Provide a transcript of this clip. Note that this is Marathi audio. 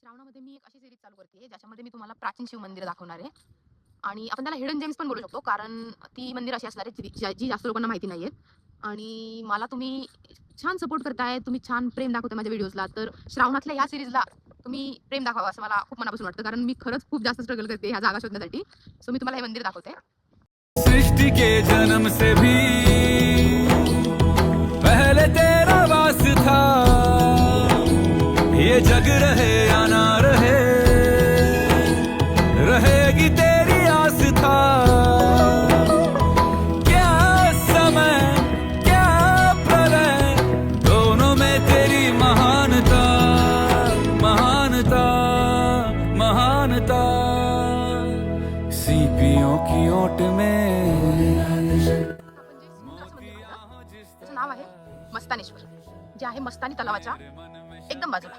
श्रावणामध्ये मी एक अशी सिरीज चालू करते ज्याच्यामध्ये मी तुम्हाला प्राचीन शिव मंदिर दाखवणार आहे आणि आपण त्याला हिडन जेम्स पण बोलू शकतो कारण ती मंदिर अशी असणार आहे जी जास्त लोकांना माहिती नाहीयेत आणि मला तुम्ही छान सपोर्ट करताय, तुम्ही छान प्रेम दाखवताय माझ्या व्हिडिओजला. तर श्रावणातल्या या सिरीजला तुम्ही प्रेम दाखवावं असं मला खूप मनापासून वाटतं कारण मी खरंच खूप जास्त स्ट्रगल करते ह्या जागा शोधण्यासाठी. सो मी तुम्हाला हे मंदिर दाखवते. सृष्टि के जन्म से भी पहले तेरा वास था, ये जग रहे या ना रहे, रहेगी तेरी आस्था. क्या समय क्या प्रलय, दोनों में तेरी महानता महानता महानता. सीपियों की ओट में त्याचं नाव आहे मस्तानेश्वर, जे आहे मस्तानी तलावाच्या एकदम बाजूला.